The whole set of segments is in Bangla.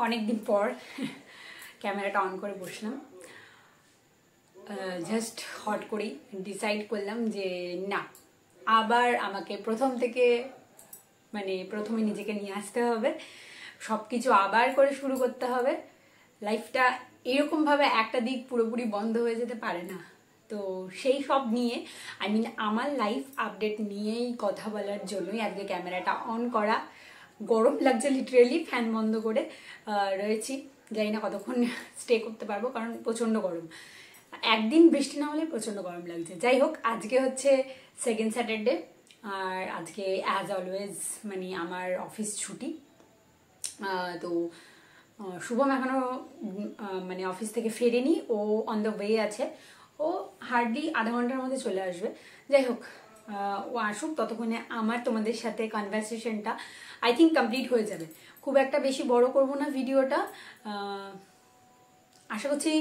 অনেকদিন পর ক্যামেরাটা অন করে বসলাম। জাস্ট হট করেই ডিসাইড করলাম যে না, আবার আমাকে প্রথম থেকে প্রথমে নিজেকে নিয়ে আসতে হবে, সব কিছু আবার করে শুরু করতে হবে। লাইফটা এরকমভাবে একটা দিক পুরোপুরি বন্ধ হয়ে যেতে পারে না। তো সেই সব নিয়ে আমার লাইফ আপডেট নিয়েই কথা বলার জন্যই আজকে ক্যামেরাটা অন করা। গরম লাগছে, লিটারেলি ফ্যান বন্ধ করে রয়েছি। জানি না কতক্ষণ স্টে করতে পারবো, কারণ প্রচণ্ড গরম। একদিন বৃষ্টি না হলে প্রচণ্ড গরম লাগছে। যাই হোক, আজকে হচ্ছে সেকেন্ড স্যাটারডে, আর আজকে অ্যাজ অলওয়েজ আমার অফিস ছুটি। তো শুভম এখনও অফিস থেকে ফেরেনি, ও অন দ্য ওয়ে আছে। ও হার্ডলি আধা ঘন্টার মধ্যে চলে আসবে। যাই হোক, ও আসুক, ততক্ষণে আমার তোমাদের সাথে কনভারসেশনটা আই থিঙ্ক কমপ্লিট হয়ে যাবে। খুব একটা বেশি বড় করব না ভিডিওটা। আশা করছি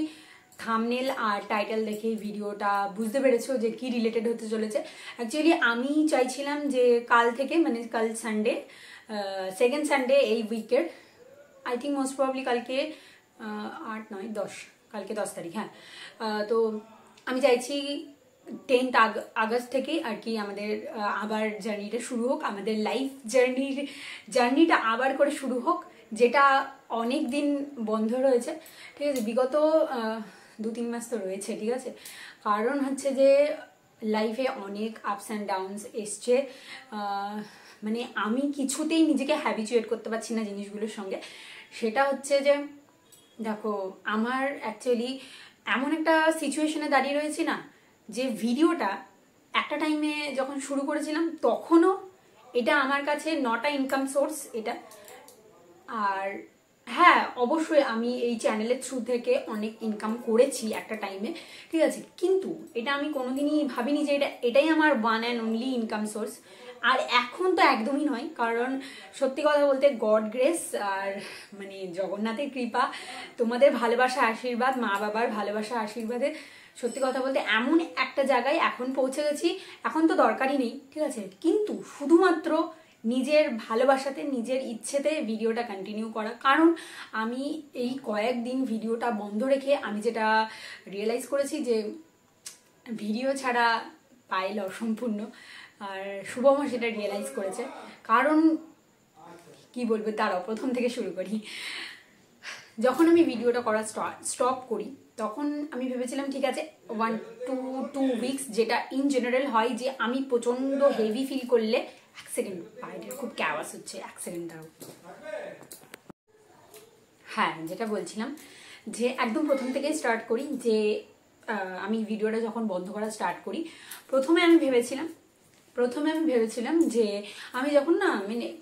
থাম্বনেল আর টাইটেল দেখে ভিডিওটা বুঝতে পেরেছো যে কি রিলেটেড হতে চলেছে। অ্যাকচুয়ালি আমি চাইছিলাম যে কাল থেকে, কাল সানডে, সেকেন্ড সানডে এই উইকের, আই থিঙ্ক মোস্ট প্রবলি কালকে 8 নয় 10, কালকে 10 তারিখ। হ্যাঁ, তো আমি চাইছি 10th আগস্ট থেকে আর কি আমাদের আবার জার্নিটা শুরু হোক, আমাদের লাইফ জার্নিটা আবার করে শুরু হোক, যেটা অনেক দিন বন্ধ রয়েছে। ঠিক আছে, বিগত 2-3 মাস তো রয়েছে। ঠিক আছে, কারণ হচ্ছে যে লাইফে অনেক আপস অ্যান্ড ডাউনস এসছে। আমি কিছুতেই নিজেকে হ্যাবিচুয়েট করতে পারছি না জিনিসগুলোর সঙ্গে। সেটা হচ্ছে যে দেখো, আমার অ্যাকচুয়ালি এমন একটা সিচুয়েশনে দাঁড়িয়ে রয়েছি না, যে ভিডিওটা একটা টাইমে যখন শুরু করেছিলাম তখনও এটা আমার কাছে নট আ ইনকাম সোর্স এটা। আর হ্যাঁ, অবশ্যই আমি এই চ্যানেলের থ্রু থেকে অনেক ইনকাম করেছি একটা টাইমে, ঠিক আছে, কিন্তু এটা আমি কোনোদিনই ভাবিনি যে এটাই আমার one and only income source. আর এখন তো একদমই নয়, কারণ সত্যি কথা বলতে গড গ্রেস আর জগন্নাথের কৃপা, তোমাদের ভালোবাসা আশীর্বাদ, মা বাবার ভালোবাসা আশীর্বাদে সত্যি কথা বলতে এমন একটা জায়গায় এখন পৌঁছে গেছি। এখন তো দরকারই নেই, ঠিক আছে, কিন্তু শুধুমাত্র নিজের ভালোবাসাতে, নিজের ইচ্ছেতে ভিডিওটা কন্টিনিউ করা। কারণ আমি এই কয়েকদিন ভিডিওটা বন্ধ রেখে আমি যেটা রিয়েলাইজ করেছি যে ভিডিও ছাড়া পাইল অসম্পূর্ণ, আর শুভমও সেটা রিয়েলাইজ করেছে। কারণ কি বলবো, তারাও প্রথম থেকে শুরু করি। যখন আমি ভিডিওটা করা স্টপ করি তখন আমি ভেবেছিলাম ঠিক আছে 1-2 উইকস, যেটা ইন জেনারেল হয় যে আমি প্রচণ্ড হেভি ফিল করলে, এক সেকেন্ড, বাইরের খুব ক্যাওয়াস হচ্ছে, এক সেকেন্ড দাঁড়াও। হ্যাঁ, যেটা বলছিলাম যে একদম প্রথম থেকেই স্টার্ট করি, যে আমি ভিডিওটা যখন বন্ধ করা স্টার্ট করি, প্রথমে আমি ভেবেছিলাম যে আমি যখন না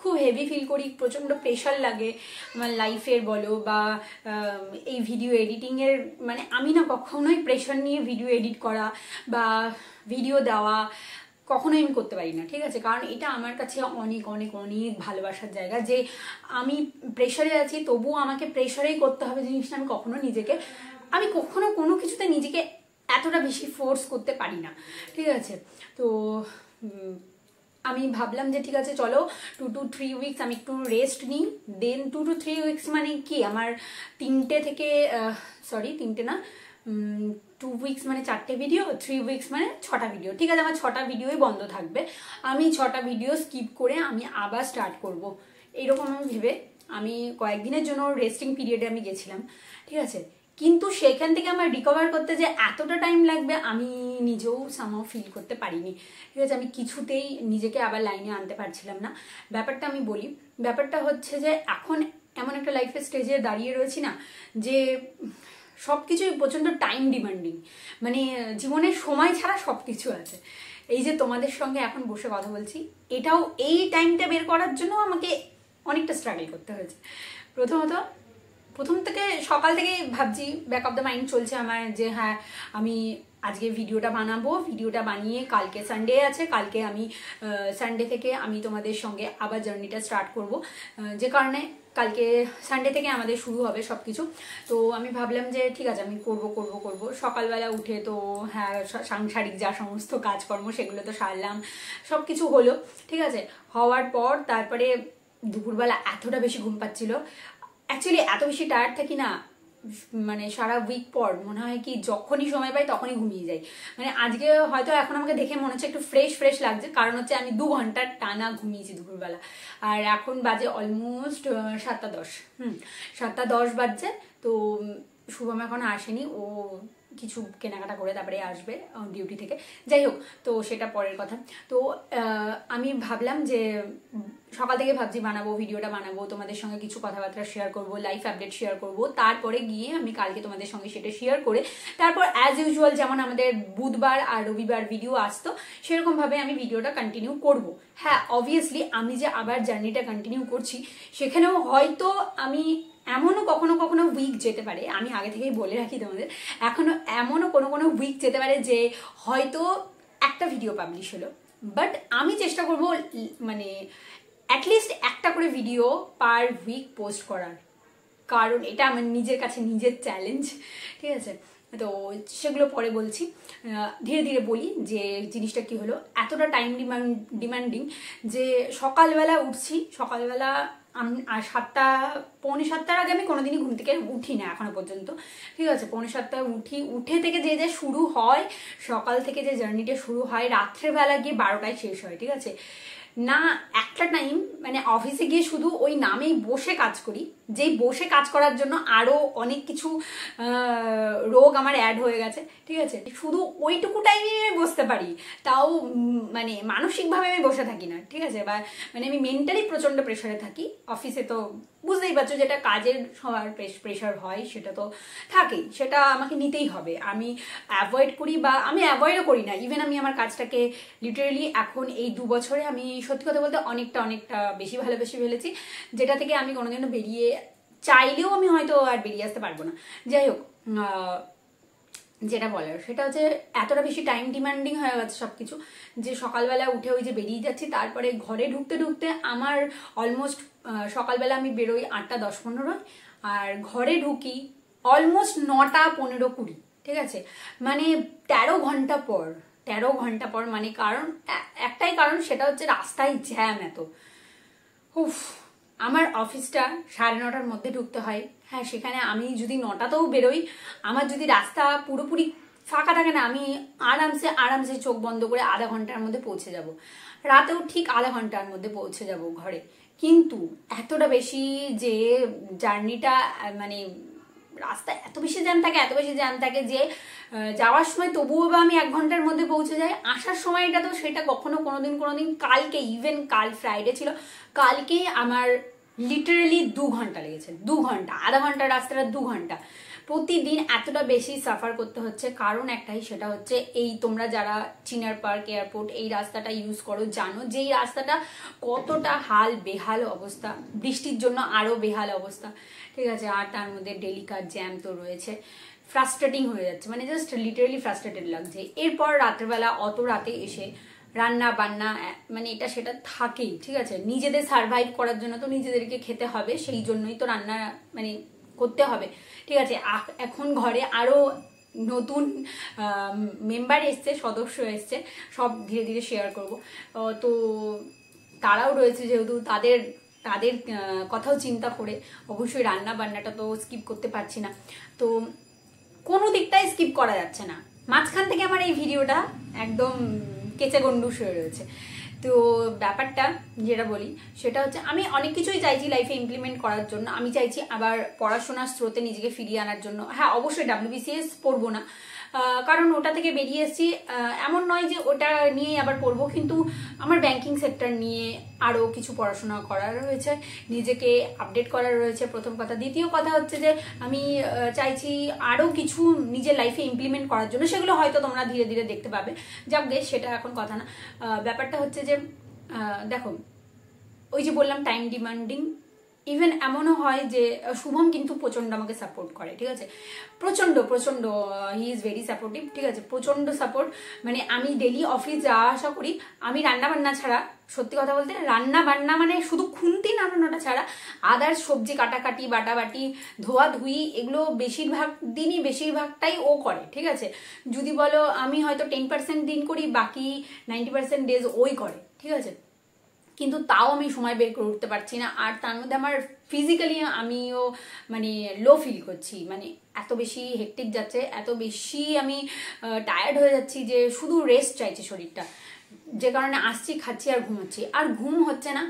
খুব হেভি ফিল করি, প্রচণ্ড প্রেশার লাগে আমার লাইফের বলো বা এই ভিডিও এডিটিংয়ের, আমি না কখনোই প্রেশার নিয়ে ভিডিও এডিট করা বা ভিডিও দেওয়া কখনোই আমি করতে পারি না। ঠিক আছে, কারণ এটা আমার কাছে অনেক অনেক অনেক ভালোবাসার জায়গা, যে আমি প্রেশারে আছি তবুও আমাকে প্রেশারেই করতে হবে জিনিসটা। আমি কখনো কোনো কিছুতে নিজেকে এতটা বেশি ফোর্স করতে পারি না। ঠিক আছে, তো আমি ভাবলাম যে ঠিক আছে চলো 2 to 3 উইকস আমি একটু রেস্ট নিই। দেন 2 to 3 উইকস কি আমার 2 উইকস 4টে ভিডিও, 3 উইকস 6টা ভিডিও। ঠিক আছে, আমার 6টা ভিডিওই বন্ধ থাকবে। আমি 6টা ভিডিও স্কিপ করে আমি আবার স্টার্ট করব, এইরকম আমি ভেবে আমি কয়েকদিনের জন্য রেস্টিং পিরিয়ডে আমি গেছিলাম। ঠিক আছে, কিন্তু সেখান থেকে আমার রিকভার করতে যে এতটা টাইম লাগবে আমি নিজেও সামহাও ফিল করতে পারিনি। ঠিক আছে, আমি কিছুতেই নিজেকে আবার লাইনে আনতে পারছিলাম না। ব্যাপারটা আমি বলি, ব্যাপারটা হচ্ছে যে এখন এমন একটা লাইফের স্টেজে দাঁড়িয়ে রয়েছি না, যে সব কিছুই প্রচণ্ড টাইম ডিমান্ডিং, জীবনের সময় ছাড়া সব কিছু আছে। এই যে তোমাদের সঙ্গে এখন বসে কথা বলছি, এটাও এই টাইমটা বের করার জন্য আমাকে অনেকটা স্ট্রাগল করতে হয়েছে। প্রথম থেকে সকাল থেকে ভাবছি, ব্যাক অফ দ্য মাইন্ড চলছে আমার যে হ্যাঁ আমি আজকে ভিডিওটা বানাবো, ভিডিওটা বানিয়ে কালকে সানডে আছে, কালকে আমি সানডে থেকে আমি তোমাদের সঙ্গে আবার জার্নিটা স্টার্ট করব, যে কারণে কালকে সানডে থেকে আমাদের শুরু হবে সব কিছু। তো আমি ভাবলাম যে ঠিক আছে আমি করব। সকালবেলা উঠে তো হ্যাঁ সাংসারিক যা সমস্ত কাজকর্ম সেগুলো তো সারলাম, সব কিছু হলো। ঠিক আছে, হওয়ার পর তারপরে দুপুরবেলা এতটা বেশি ঘুম পাচ্ছিল, অ্যাকচুয়ালি এত বেশি টায়ার্ড থাকি না, মানে সারা উইক পর মনে হয় কি যখনই সময় পাই তখনই ঘুমিয়ে যাই। মানে আজকে হয়তো এখন আমাকে দেখে মনে হচ্ছে একটু ফ্রেশ ফ্রেশ লাগছে, কারণ হচ্ছে আমি 2 ঘন্টার টানা ঘুমিয়েছি দুপুরবেলা। আর এখন বাজে অলমোস্ট 7:10। 7:10 বাজছে। তো শুভম এখন আসেনি, ও কিছু কেনাকাটা করে তারপরে আসবে ডিউটি থেকে। যাই হোক, তো সেটা পরের কথা। তো আমি ভাবলাম যে সকাল থেকে ভাবছি বানাবো, ভিডিওটা বানাবো, তোমাদের সঙ্গে কিছু কথাবার্তা শেয়ার করব, লাইফ আপডেট শেয়ার করব, তারপরে গিয়ে আমি কালকে তোমাদের সঙ্গে সেটা শেয়ার করে তারপর অ্যাজ ইউজুয়াল যেমন আমাদের বুধবার আর রবিবার ভিডিও আসতো সেরকমভাবে আমি ভিডিওটা কন্টিনিউ করব। হ্যাঁ, অবভিয়াসলি আমি যে আবার জার্নিটা কন্টিনিউ করছি সেখানেও হয়তো আমি এমনও কখনো কখনো উইক যেতে পারে, আমি আগে থেকেই বলে রাখি তোমাদের, এখনো এমনও কোনো কোনো উইক যেতে পারে যে হয়তো একটা ভিডিও পাবলিশ হলো, বাট আমি চেষ্টা করব মানে অ্যাটলিস্ট একটা করে ভিডিও পার উইক পোস্ট করার, কারণ এটা আমার নিজের কাছে নিজের চ্যালেঞ্জ। ঠিক আছে, তো সেগুলো পরে বলছি। ধীরে ধীরে বলি যে জিনিসটা কি হলো। এতটা টাইম ডিমান্ডিং যে সকালবেলা উঠছি, সকালবেলা আমি 7টা পৌনে 7টার আগে আমি কোনোদিনই ঘুম থেকে উঠি না এখনো পর্যন্ত। ঠিক আছে, পৌনে 7টায় উঠি, উঠে থেকে যে যে শুরু হয়, সকাল থেকে যে জার্নিটা শুরু হয় রাত্রেবেলা গিয়ে 12টায় শেষ হয়। ঠিক আছে, না একটা টাইম মানে অফিসে গিয়ে শুধু ওই নামেই বসে কাজ করি, যেই বসে কাজ করার জন্য আরও অনেক কিছু রোগ আমার অ্যাড হয়ে গেছে। ঠিক আছে, শুধু ওইটুকু টাইমে আমি বসতে পারি, তাও মানে মানসিকভাবে আমি বসে থাকি না। ঠিক আছে, বা মানে আমি মেন্টালি প্রচণ্ড প্রেশারে থাকি। অফিসে তো বুঝতেই পারছো যেটা কাজের সবার প্রেশার হয় সেটা তো থাকেই, সেটা আমাকে নিতেই হবে। আমি অ্যাভয়েড করি বা আমি অ্যাভয়েডও করি না, ইভেন আমি আমার কাজটাকে লিটারেলি এখন এই 2 বছরে আমি সত্যি কথা বলতে অনেকটা বেশি ভালোবেসে ফেলেছি, যেটা থেকে আমি কোনোদিনও বেরিয়ে চাইলেও আমি হয়তো আর বেরিয়ে আসতে পারবো না। যাই হোক, যেটা বলার সেটা হচ্ছে এতটা বেশি টাইম ডিমান্ডিং হয়ে গেছে সব কিছু, যে সকালবেলা উঠে ওই যে বেরিয়ে যাচ্ছি, তারপরে ঘরে ঢুকতে ঢুকতে আমার অলমোস্ট সকালবেলা আমি বেরোই 8টা 10-15, আর ঘরে ঢুকি অলমোস্ট 9টা 15-20। ঠিক আছে, মানে 13 ঘন্টা পর, 13 ঘন্টা পর, মানে কারণ একটাই কারণ, সেটা হচ্ছে রাস্তায় জ্যাম এত। উফ, আমার অফিসটা 9:30টার মধ্যে ঢুকতে হয়। হ্যাঁ, সেখানে আমি যদি 9টাতেও বেরোই, আমার যদি রাস্তা পুরোপুরি ফাঁকা থাকে না, আমি আরামসে চোখ বন্ধ করে আধা ঘন্টার মধ্যে পৌঁছে যাব, রাতেও ঠিক আধা ঘন্টার মধ্যে পৌঁছে যাব ঘরে। কিন্তু এতটা বেশি যে জার্নিটা, মানে রাস্তায় এত বেশি জ্যাম থাকে যে যাওয়ার সময় তবুও বা আমি 1 ঘন্টার মধ্যে পৌঁছে যাই, আসার সময়টা তো সেটা কোনোদিন কালকে, ইভেন কাল ফ্রাইডে ছিল, কালকেই আমার লিটারালি 2 ঘন্টা লেগেছে। 2 ঘন্টা, আধা ঘন্টার রাস্তাটা 2 ঘন্টা। প্রতিদিন এতটা বেশি সাফার করতে হচ্ছে কারণ একটাই, সেটা হচ্ছে এই তোমরা যারা চিনার পার্ক এয়ারপোর্ট এই রাস্তাটা ইউজ করো জানো যে এই রাস্তাটা কতটা বেহাল অবস্থা, বৃষ্টির জন্য আরও বেহাল অবস্থা। ঠিক আছে, আর তার মধ্যে ডেলিকার জ্যাম তো রয়েছে, ফ্রাস্ট্রেটিং হয়ে যাচ্ছে, মানে জাস্ট লিটারালি ফ্রাস্ট্রেটেড লাগছে। এরপর রাত্রেবেলা অত রাতে এসে রান্না বান্না মানে এটা সেটা থাকেই। ঠিক আছে, নিজেদের সারভাইভ করার জন্য তো নিজেদেরকে খেতে হবে, সেই জন্যই তো রান্না মানে করতে হবে। ঠিক আছে, এখন ঘরে আরও নতুন মেম্বার এসছে, সদস্য এসছে, সব ধীরে ধীরে শেয়ার করব। তো তারাও রয়েছে, যেহেতু তাদের কথাও চিন্তা করে অবশ্যই রান্না বান্নাটা তো স্কিপ করতে পারছি না, তো কোনো দিকটাই স্কিপ করা যাচ্ছে না। মাঝখান থেকে আমার এই ভিডিওটা একদম কেচে গন্ডুস হয়ে রয়েছে। তো ব্যাপারটা যেটা বলি সেটা হচ্ছে আমি অনেক কিছুই চাইছি লাইফে ইমপ্লিমেন্ট করার জন্য। আমি চাইছি আবার পড়াশোনার স্রোতে নিজেকে ফিরিয়ে আনার জন্য। হ্যাঁ, অবশ্যই WBCS পড়বো না, কারণ ওটা থেকে বেরিয়ে এসেছি, এমন নয় যে ওটা নিয়েই আবার পড়বো, কিন্তু আমার ব্যাংকিং সেক্টর নিয়ে আরও কিছু পড়াশোনা করার রয়েছে, নিজেকে আপডেট করার রয়েছে প্রথম কথা। দ্বিতীয় কথা হচ্ছে যে আমি চাইছি আরও কিছু নিজের লাইফে ইমপ্লিমেন্ট করার জন্য, সেগুলো হয়তো তোমরা ধীরে ধীরে দেখতে পাবে। যাক গে, সেটা এখন কথা না। ব্যাপারটা হচ্ছে যে দেখো, ওই যে বললাম টাইম ডিমান্ডিং, ইভেন এমনও হয় যে শুভম কিন্তু প্রচণ্ড আমাকে সাপোর্ট করে। ঠিক আছে, প্রচণ্ড হি ইজ ভেরি সাপোর্টিভ। ঠিক আছে, প্রচণ্ড সাপোর্ট, মানে আমি ডেলি অফিস যাওয়া আসা করি, আমি রান্নাবান্না ছাড়া, সত্যি কথা বলতে রান্নাবান্না মানে শুধু খুন্তি নাড়ানোটা ছাড়া আদার্স সবজি কাটাকাটি বাটাবাটি ধোয়াধুয়ি এগুলো বেশিরভাগটাই ও করে। ঠিক আছে, যদি বলো আমি হয়তো 10% দিন করি, বাকি 90% ডেজ ওই করে। ঠিক আছে, কিন্তু তাও আমি সময় বের করে উঠতে পারছি না। আর তার মধ্যে আমার ফিজিক্যালি আমিও মানে লো ফিল করছি, মানে এত বেশি হেক্টিক যাচ্ছে, এত বেশি আমি টায়ার্ড হয়ে যাচ্ছি যে শুধু রেস্ট চাইছে শরীরটা, যে কারণে আসছি, খাচ্ছি আর ঘুমাচ্ছি। আর ঘুম হচ্ছে না,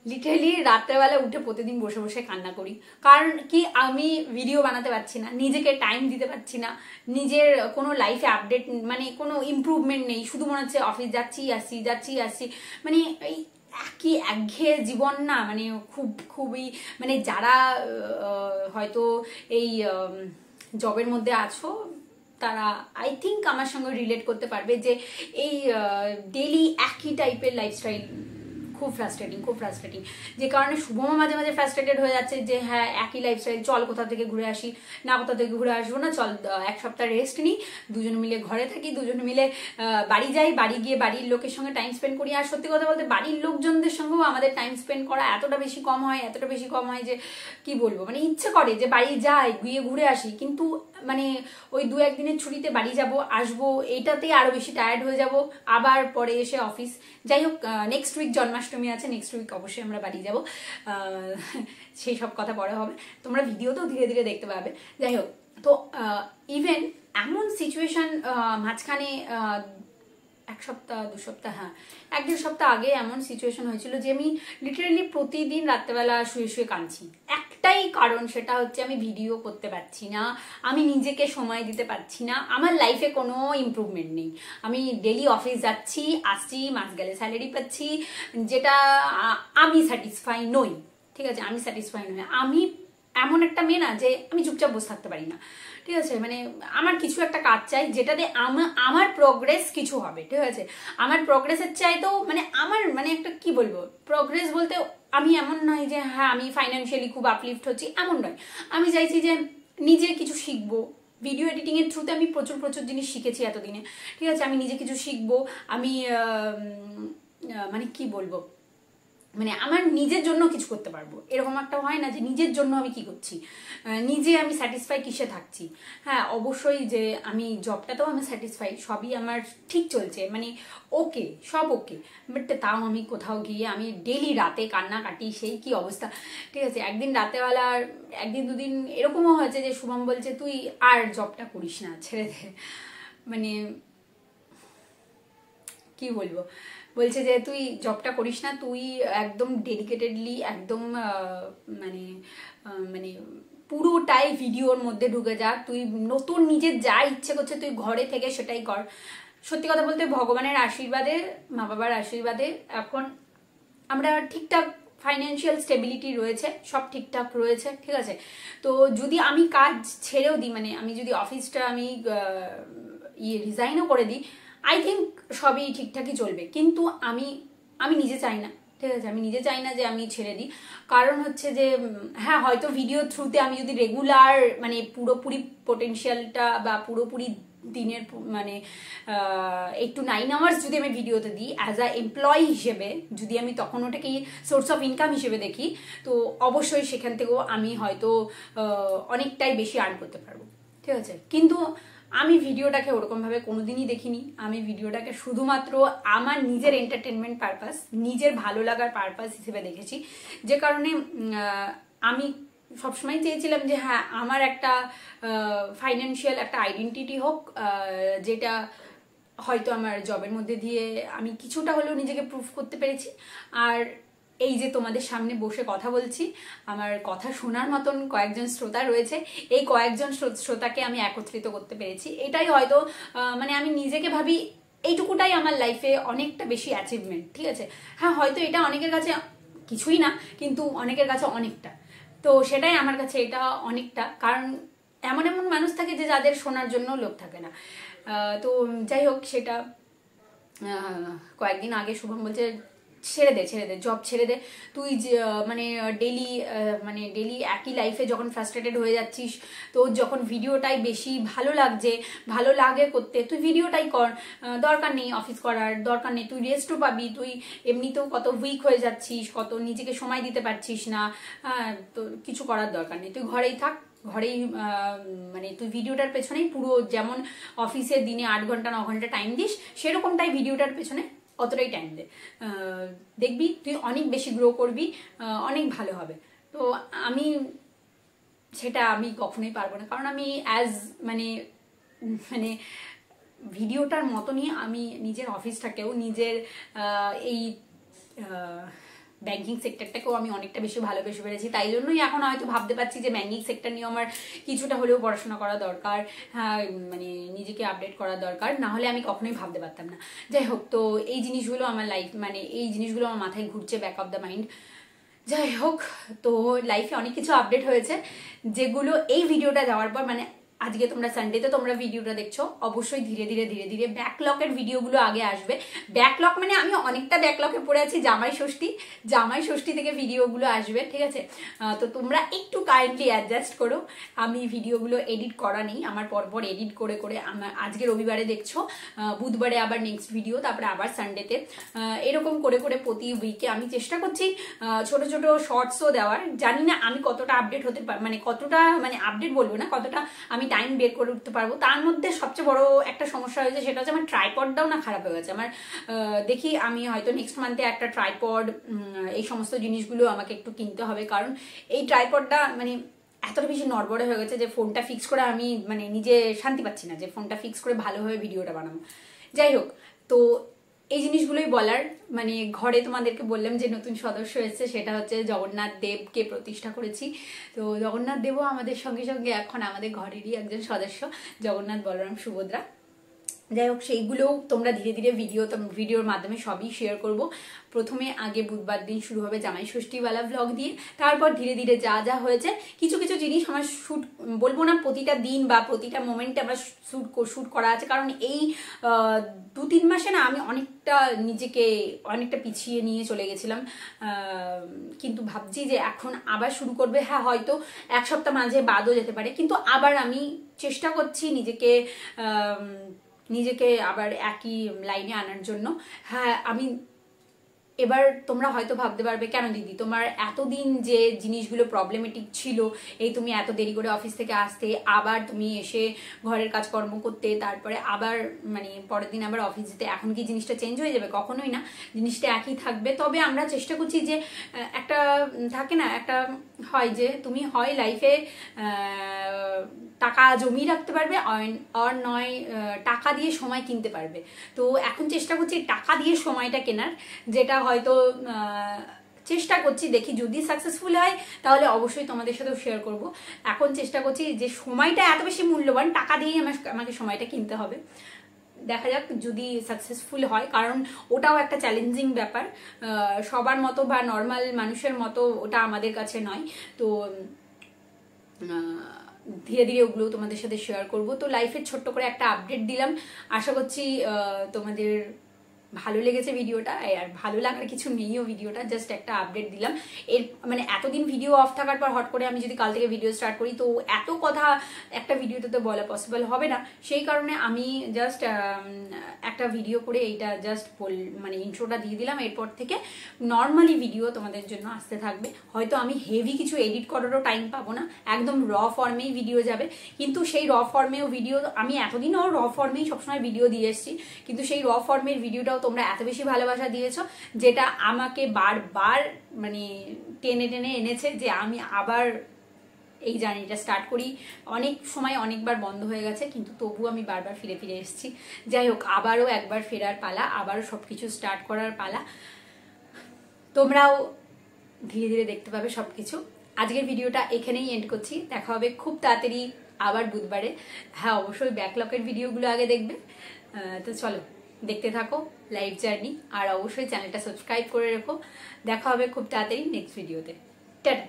লিটারালি রাত্রেবেলা উঠে প্রতিদিন বসে বসে কান্না করি। কারণ কি, আমি ভিডিও বানাতে পারছি না, নিজেকে টাইম দিতে পারছি না, নিজের কোনো লাইফে আপডেট মানে কোনো ইমপ্রুভমেন্ট নেই, শুধু মনে হচ্ছে অফিস যাচ্ছি আসছি যাচ্ছি আসছি, মানে এই একই একঘেয়ে জীবন না, মানে খুবই মানে যারা হয়তো এই জবের মধ্যে আছো তারা আই থিঙ্ক আমার সঙ্গে রিলেট করতে পারবে যে এই ডেলি একই টাইপের লাইফস্টাইল খুব ফ্রাস্ট্রেটিং, যে কারণে শুভমও মাঝে মাঝে ফ্রাস্ট্রেটেড হয়ে যাচ্ছে যে হ্যাঁ একই লাইফস্টাইল, চল কোথা থেকে ঘুরে আসি, না কোথা থেকে ঘুরে আসবো না, চল এক সপ্তাহ রেস্ট নিই, দুজনে মিলে ঘরে থাকি, দুজনে মিলে বাড়ি যাই, বাড়ি গিয়ে বাড়ির লোকের সঙ্গে টাইম স্পেন্ড করি। আর সত্যি কথা বলতে বাড়ির লোকজনদের সঙ্গেও আমাদের টাইম স্পেন্ড করা এতটা বেশি কম হয় যে কি বলবো, মানে ইচ্ছে করে যে বাড়ি যাই, গিয়ে ঘুরে আসি, কিন্তু মানে ওই 2-1 দিনের ছুটিতে বাড়ি যাব আসবো, এইটাতেই আরো বেশি টায়ার্ড হয়ে যাব, আবার পরে এসে অফিস। যাই হোক, নেক্সট উইক জন্মাষ্টমী আছে, নেক্সট উইক অবশ্যই আমরা বাড়ি যাব, সেই সব কথা পরে হবে, তোমরা ভিডিওতেও ধীরে ধীরে দেখতে পাবে। যাই হোক, তো ইভেন এমন সিচুয়েশন মাঝখানে 1 সপ্তাহ 2 সপ্তাহ, হ্যাঁ 1-1.5 সপ্তাহ আগে এমন সিচুয়েশন হয়েছিল যে আমি লিটারেলি প্রতিদিন রাত্রেবেলা শুয়ে শুয়ে কাঁদছি। একটাই কারণ, সেটা হচ্ছে আমি ভিডিও করতে পারছি না, আমি নিজেকে সময় দিতে পারছি না, আমার লাইফে কোনো ইমপ্রুভমেন্ট নেই। আমি ডেলি অফিস যাচ্ছি আসছি, মাস গেলে স্যালারি পাচ্ছি, যেটা আমি স্যাটিসফাই নই। ঠিক আছে, আমি স্যাটিসফাই নই। আমি এমন একটা মেয়ে না যে আমি চুপচাপ বসে থাকতে পারি না, ঠিক আছে, মানে আমার কিছু একটা কাজ চাই যেটাতে আমার প্রোগ্রেস কিছু হবে। ঠিক আছে, আমার প্রোগ্রেসের চাইতেও মানে আমার মানে একটা কি বলবো, প্রোগ্রেস বলতে আমি এমন নয় যে হ্যাঁ আমি ফাইন্যান্সিয়ালি খুব আপলিফ্ট হচ্ছি, এমন নয়। আমি চাইছি যে নিজে কিছু শিখবো, ভিডিও এডিটিং এর থ্রুতে আমি প্রচুর জিনিস শিখেছি এতদিনে। ঠিক আছে, আমি নিজে কিছু শিখবো, আমি মানে কি বলবো, মানে আমার নিজের জন্য কিছু করতে পারবো, এরকম একটা হয় না যে নিজের জন্য আমি কি করছি, নিজে আমি স্যাটিসফাই কিসে থাকছি। হ্যাঁ অবশ্যই যে আমি জবটাতেও আমি স্যাটিসফাই, সবই আমার ঠিক চলছে, মানে ওকে, সব ওকে, বাট তাও আমি কোথাও গিয়ে আমি ডেলি রাতে কান্নাকাটি, সেই কি অবস্থা। ঠিক আছে, একদিন রাতেবেলা, 1-2 দিন এরকমও হয়েছে যে শুভম বলছে তুই আর জবটা করিস না, ছেড়ে দে, মানে কি বলবো, বলছে যে তুই জবটা করিস না, তুই একদম ডেডিকেটেডলি একদম মানে মানে পুরোটাই ভিডিওর মধ্যে ঢুকে যা, তুই নতুন নিজের যা ইচ্ছে করছে তুই ঘরে থেকে সেটাই কর। সত্যি কথা বলতে ভগবানের আশীর্বাদে, মা বাবার আশীর্বাদে এখন আমরা ঠিকঠাক ফাইন্যান্সিয়াল স্টেবিলিটি রয়েছে, সব ঠিকঠাক রয়েছে। ঠিক আছে, তো যদি আমি কাজ ছেড়েও দিই, মানে আমি যদি অফিসটা আমি রিজাইনও করে দিই, আই থিঙ্ক সবই ঠিকঠাকই চলবে। কিন্তু আমি নিজে চাই না, ঠিক আছে, আমি নিজে চাই না যে আমি ছেড়ে দিই। কারণ হচ্ছে যে হ্যাঁ হয়তো ভিডিও থ্রুতে আমি যদি রেগুলার মানে পুরোপুরি পোটেনশিয়ালটা বা পুরোপুরি দিনের মানে 8 to 9 আওয়ার্স যদি আমি ভিডিওতে দিই অ্যাজ আ এমপ্লয়ি হিসেবে, যদি আমি তখন ওটাকেই সোর্স অফ ইনকাম হিসেবে দেখি, তো অবশ্যই সেখান থেকেও আমি হয়তো অনেকটাই বেশি আর্ন করতে পারবো। ঠিক আছে, কিন্তু আমি ভিডিওটাকে ওরকমভাবে কোনোদিনই দেখিনি। আমি ভিডিওটাকে শুধুমাত্র আমার নিজের এন্টারটেনমেন্ট পারপাস, নিজের ভালো লাগার পারপাস হিসেবে দেখেছি, যে কারণে আমি সবসময় চেয়েছিলাম যে হ্যাঁ আমার একটা ফাইন্যান্সিয়াল একটা আইডেন্টিটি হোক, যেটা হয়তো আমার জবের মধ্যে দিয়ে আমি কিছুটা হলেও নিজেকে প্রুফ করতে পেরেছি। আর এই যে তোমাদের সামনে বসে কথা বলছি, আমার কথা শোনার মতন কয়েকজন শ্রোতা রয়েছে, এই কয়েকজন শ্রোতাকে আমি একত্রিত করতে পেরেছি, এটাই হয়তো মানে আমি নিজেকে ভাবি এইটুকুটাই আমার লাইফে অনেকটা বেশি অ্যাচিভমেন্ট। ঠিক আছে, হ্যাঁ হয়তো এটা অনেকের কাছে কিছুই না, কিন্তু অনেকের কাছে অনেকটা, তো সেটাই আমার কাছে এটা অনেকটা। কারণ এমন এমন মানুষ থাকে যে যাদের শোনার জন্য লোক থাকে না। তো যাই হোক, সেটা কয়েকদিন আগে শুভম বলছে ছেড়ে দে জব ছেড়ে দে, তুই মানে ডেলি একই লাইফে যখন ফ্রাস্ট্রেটেড হয়ে যাচ্ছিস, তো যখন ভিডিওটাই বেশি ভালো লাগে করতে, তুই ভিডিওটাই কর, দরকার নেই অফিস করার, দরকার নেই, তুই রেস্টও পাবি, তুই এমনিতেও কত উইক হয়ে যাচ্ছিস, কত নিজেকে সময় দিতে পারছিস না, তো কিছু করার দরকার নেই, তুই ঘরেই থাক, ঘরেই মানে তুই ভিডিওটার পেছনেই পুরো যেমন অফিসে দিনে 8 ঘন্টা 9 ঘন্টা টাইম দিস, সেরকমটাই ভিডিওটার পেছনে অতটাই টাইম দে, দেখবি তুই অনেক বেশি গ্রো করবি, অনেক ভালো হবে। তো আমি কখনোই পারবো না, কারণ আমি মানে মানে ভিডিওটার মতনই আমি নিজের অফিসটাকেও, নিজের এই ব্যাংকিং সেক্টরটাকেও আমি অনেকটা বেশি ভালোবেসে পেরেছি। তাই জন্যই এখন হয়তো ভাবতে পারছি যে ব্যাংকিং সেক্টর নিয়ে আমার কিছুটা হলেও পড়াশোনা করা দরকার, হ্যাঁ, মানে নিজেকে আপডেট করা দরকার, না হলে আমি কখনোই ভাবতে পারতাম না। যাই হোক, তো এই জিনিসগুলো আমার মানে এই জিনিসগুলো আমার মাথায় ঘুরছে, ব্যাক অফ দ্য মাইন্ড। যাই হোক, তো লাইফে অনেক কিছু আপডেট হয়েছে, যেগুলো এই ভিডিওটা যাওয়ার পর, মানে আজকে তোমরা সানডেতে তোমরা ভিডিওটা দেখছো, অবশ্যই ধীরে ধীরে ধীরে ধীরে ব্যাকলকের ভিডিওগুলো আগে আসবে। ব্যাকলক মানে আমি অনেকটা ব্যাকলকে পড়ে আছি, জামাই ষষ্ঠী থেকে ভিডিওগুলো আসবে, ঠিক আছে? তো তোমরা একটু কাইন্ডলি অ্যাডজাস্ট করো। আমি ভিডিওগুলো এডিট করা নেই, আমার পরপর এডিট করে করে আমার আজকে রবিবারে দেখছো, বুধবারে আবার নেক্সট ভিডিও, তারপরে আবার সানডেতে, এরকম করে করে প্রতি উইকে আমি চেষ্টা করছি ছোট ছোট শর্টসও দেওয়ার। জানি না আমি কতটা আপডেট হতে পার, মানে কতটা, মানে আপডেট বলবো না, কতটা আমি টাইম বের করে উঠতে পারবো। তার মধ্যে সবচেয়ে বড় একটা সমস্যা হয়েছে, সেটা হচ্ছে আমার ট্রাইপডটাও না খারাপ হয়ে গেছে আমার। দেখি আমি হয়তো নেক্সট মান্থে একটা ট্রাইপড, এই সমস্ত জিনিসগুলো আমাকে একটু কিনতে হবে, কারণ এই ট্রাইপডটা মানে এতটা বেশি নড়বড়ে হয়ে গেছে যে ফোনটা ফিক্স করে আমি মানে নিজে শান্তি পাচ্ছি না যে ফোনটা ফিক্স করে ভালোভাবে ভিডিওটা বানাবো। যাই হোক, তো এই জিনিসগুলোই বলার, মানে ঘরে তোমাদেরকে বললাম যে নতুন সদস্য এসেছে, সেটা হচ্ছে জগন্নাথ দেবকে প্রতিষ্ঠা করেছি। তো জগন্নাথ দেবও আমাদের সঙ্গে সঙ্গে এখন আমাদের ঘরেরই একজন সদস্য, জগন্নাথ, বলরাম, সুভদ্রা। যাই হোক, সেইগুলোও তোমরা ধীরে ধীরে ভিডিওর মাধ্যমে সবই শেয়ার করব। প্রথমে আগে বুধবার দিন শুরু হবে জামাই ষষ্ঠীওয়ালা ভ্লগ দিয়ে, তারপর ধীরে ধীরে যা যা হয়েছে কিছু কিছু জিনিস আমার শ্যুট, বলবো না প্রতিটা দিন বা প্রতিটা মোমেন্টে আমার শ্যুট করা আছে, কারণ এই 2-3 মাসে না আমি নিজেকে অনেকটা পিছিয়ে নিয়ে চলে গেছিলাম। কিন্তু ভাবছি যে এখন আবার শুরু করবে, হ্যাঁ হয়তো 1 সপ্তাহ মাঝে বাদও যেতে পারে, কিন্তু আবার আমি চেষ্টা করছি নিজেকে আবার একই লাইনে আনার জন্য। হ্যাঁ, আমি এবার তোমরা হয়তো ভাবতে পারবে, কেন দিদি তোমার এতদিন যে জিনিসগুলো প্রবলেমেটিক ছিল, এই তুমি এত দেরি করে অফিস থেকে আসতে, আবার তুমি এসে ঘরের কাজকর্ম করতে, তারপরে আবার মানে পরের দিন আবার অফিস যেতে, এখন কি জিনিসটা চেঞ্জ হয়ে যাবে? কখনোই না, জিনিসটা একই থাকবে। তবে আমরা চেষ্টা করছি যে একটা থাকে না, একটা হয় যে তুমি হয় লাইফে টাকা জমিয়ে রাখতে পারবে, আর নয় টাকা দিয়ে সময় কিনতে পারবে। তো এখন চেষ্টা করছি টাকা দিয়ে সময়টা কেনার, যেটা হয়তো চেষ্টা করছি, দেখি যদি সাকসেসফুল হয় তাহলে অবশ্যই তোমাদের সাথেও শেয়ার করব। এখন চেষ্টা করছি যে সময়টা এত বেশি মূল্যবান, টাকা দিয়েই আমাকে সময়টা কিনতে হবে। দেখা যাক যদি সাকসেসফুল হয়, কারণ ওটাও একটা চ্যালেঞ্জিং ব্যাপার, সবার মতো বা নর্মাল মানুষের মতো ওটা আমাদের কাছে নয়। তো ধীরে ধীরে ওগুলো তোমাদের সাথে শেয়ার করব। তো লাইফের ছোট্ট করে একটা আপডেট দিলাম, আশা করছি তোমাদের ভালো লেগেছে ভিডিওটা। আর ভালো লাগার কিছু নেইও, ভিডিওটা জাস্ট একটা আপডেট দিলাম। এর মানে এতদিন ভিডিও অফ থাকার পর হট করে আমি যদি কাল থেকে ভিডিও স্টার্ট করি, তো এত কথা একটা ভিডিওতে তো বলা পসিবল হবে না। সেই কারণে আমি জাস্ট একটা ভিডিও করে এইটা জাস্ট মানে ইন্ট্রোটা দিয়ে দিলাম। এরপর থেকে নর্মালি ভিডিও তোমাদের জন্য আসতে থাকবে। হয়তো আমি হেভি কিছু এডিট করারও টাইম পাবো না, একদম র ফর্মেই ভিডিও যাবে। কিন্তু সেই র ফর্মেও ভিডিও, আমি এতদিনও র ফর্মেই সবসময় ভিডিও দিয়ে এসেছি, কিন্তু সেই র ফর্মের ভিডিওটাও তোমরা এত বেশি ভালোবাসা দিয়েছো, যেটা আমাকে বারবার মানে টেনে টেনে এনেছে যে আমি আবার এই জার্নিটা স্টার্ট করি। অনেক সময় অনেকবার বন্ধ হয়ে গেছে, কিন্তু তবু আমি বারবার ফিরে ফিরে এসেছি। যাই হোক, আবারও একবার ফেরার পালা, আবারও সবকিছু স্টার্ট করার পালা। তোমরাও ধীরে ধীরে দেখতে পাবে সবকিছু। আজকের ভিডিওটা এখানেই এন্ড করছি, দেখা হবে খুব তাড়াতাড়ি আবার বুধবারে। হ্যাঁ, অবশ্যই ব্যাকলকের ভিডিওগুলো আগে দেখবে। তো চলো দেখতে থাকো লাইফ জার্নি, আর অবশ্যই চ্যানেলটা সাবস্ক্রাইব করে রেখো। দেখা হবে খুব তাড়াতাড়ি নেক্সট ভিডিওতে। টাটা।